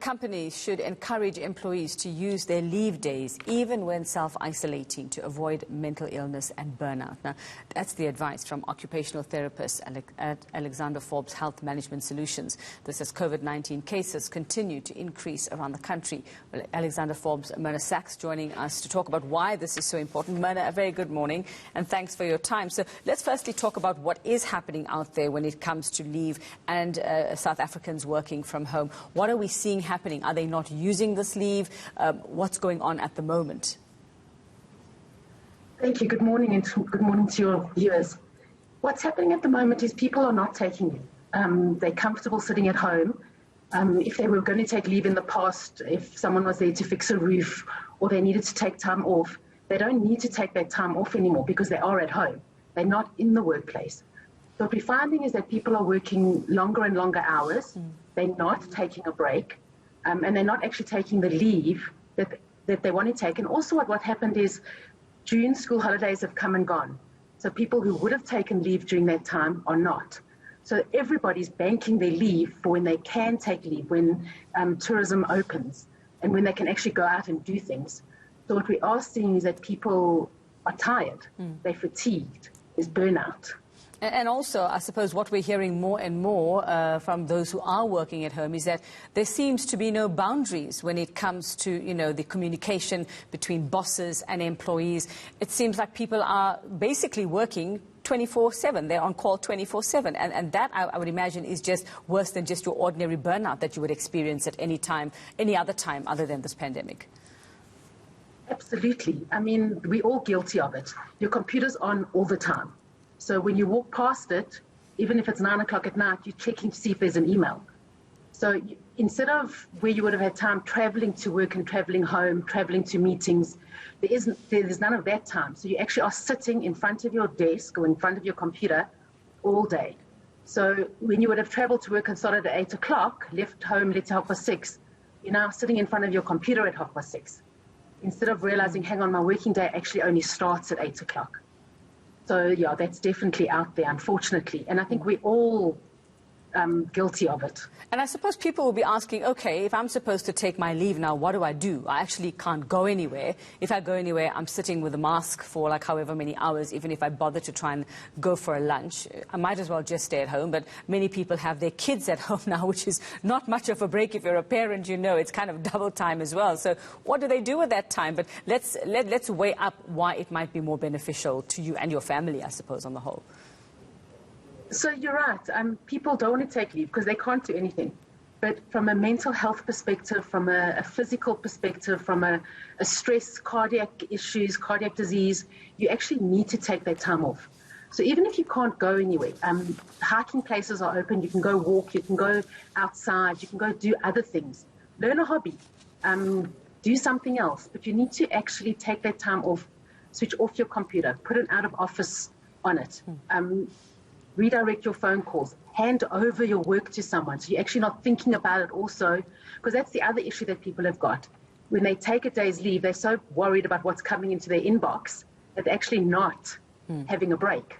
Companies should encourage employees to use their leave days, even when self-isolating, to avoid mental illness and burnout. Now, that's the advice from occupational therapist at Alexander Forbes Health Management Solutions. This as COVID-19 cases continue to increase around the country. Well, Alexander Forbes, Myrna Sachs, joining us to talk about why this is so important. Myrna, a very good morning, and thanks for your time. So let's firstly talk about what is happening out there when it comes to leave and South Africans working from home. What are we seeing happening? Are they not using this leave? What's going on at the moment? Thank you. Good morning, and good morning to your viewers. What's happening at the moment is people are not taking leave. They're comfortable sitting at home. If they were going to take leave in the past, if someone was there to fix a roof or they needed to take time off, they don't need to take that time off anymore because they are at home. They're not in the workplace. So what we're finding is that people are working longer and longer hours. They're not taking a break. And they're not actually taking the leave that they want to take. And also what happened is June school holidays have come and gone. So people who would have taken leave during that time are not. So everybody's banking their leave for when they can take leave, when tourism opens and when they can actually go out and do things. So what we are seeing is that people are tired, they're fatigued, there's burnout. And also, I suppose what we're hearing more and more from those who are working at home is that there seems to be no boundaries when it comes to, the communication between bosses and employees. It seems like people are basically working 24/7. They're on call 24/7. And that, I would imagine, is just worse than just your ordinary burnout that you would experience at any time, any other time other than this pandemic. Absolutely. I mean, we're all guilty of it. Your computer's on all the time. So when you walk past it, even if it's 9 o'clock at night, you're checking to see if there's an email. So instead of where you would have had time traveling to work and traveling home, traveling to meetings, there's none of that time. So you actually are sitting in front of your desk or in front of your computer all day. So when you would have traveled to work and started at 8 o'clock, left home, let's say 6:30, you're now sitting in front of your computer at 6:30. Instead of realizing, hang on, my working day actually only starts at 8 o'clock. So, yeah, that's definitely out there, unfortunately. And I think we're all guilty of it. And I suppose people will be asking, okay, if I'm supposed to take my leave now, what do? I actually can't go anywhere. If I go anywhere, I'm sitting with a mask for like however many hours, even if I bother to try and go for a lunch. I might as well just stay at home. But many people have their kids at home now, which is not much of a break. If you're a parent, it's kind of double time as well. So what do they do with that time? But let's weigh up why it might be more beneficial to you and your family, I suppose, on the whole. So you're right. People don't want to take leave because they can't do anything. But from a mental health perspective, from a physical perspective, from a stress, cardiac issues, cardiac disease, you actually need to take that time off. So even if you can't go anywhere, hiking places are open. You can go walk, you can go outside, you can go do other things. Learn a hobby, do something else. But you need to actually take that time off, switch off your computer, put an out of office on it. Redirect your phone calls, hand over your work to someone. So you're actually not thinking about it also, because that's the other issue that people have got. When they take a day's leave, they're so worried about what's coming into their inbox that they're actually not having a break.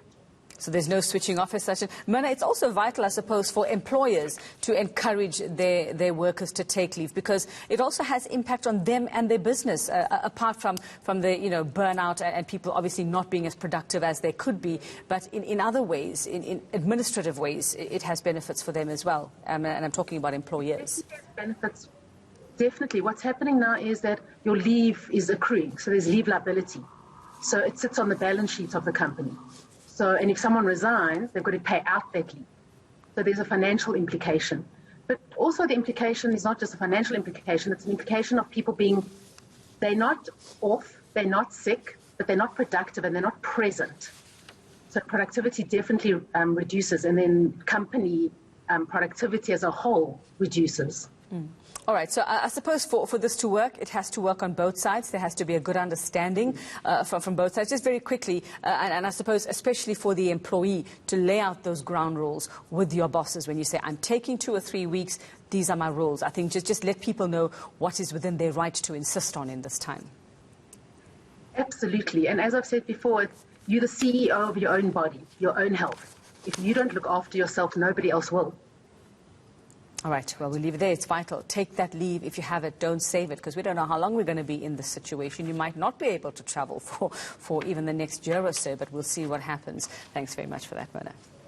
So there's no switching off as such. Myrna, it's also vital, I suppose, for employers to encourage their workers to take leave, because it also has impact on them and their business, apart from the burnout and people obviously not being as productive as they could be. But in other ways, in administrative ways, it has benefits for them as well. And I'm talking about employers. Benefits. Definitely. What's happening now is that your leave is accruing. So there's leave liability. So it sits on the balance sheet of the company. So, and if someone resigns, they've got to pay out that leave. So there's a financial implication. But also the implication is not just a financial implication, it's an implication of people they're not off, they're not sick, but they're not productive and they're not present. So productivity definitely reduces, and then company productivity as a whole reduces. All right, so I suppose for this to work, it has to work on both sides. There has to be a good understanding from both sides. Just very quickly, and I suppose especially for the employee, to lay out those ground rules with your bosses when you say, I'm taking 2 or 3 weeks, these are my rules. I think just let people know what is within their right to insist on in this time. Absolutely, and as I've said before, you're the CEO of your own body, your own health. If you don't look after yourself, nobody else will. All right, well, we'll leave it there. It's vital. Take that leave if you have it. Don't save it, because we don't know how long we're going to be in this situation. You might not be able to travel for even the next year or so, but we'll see what happens. Thanks very much for that, Mona.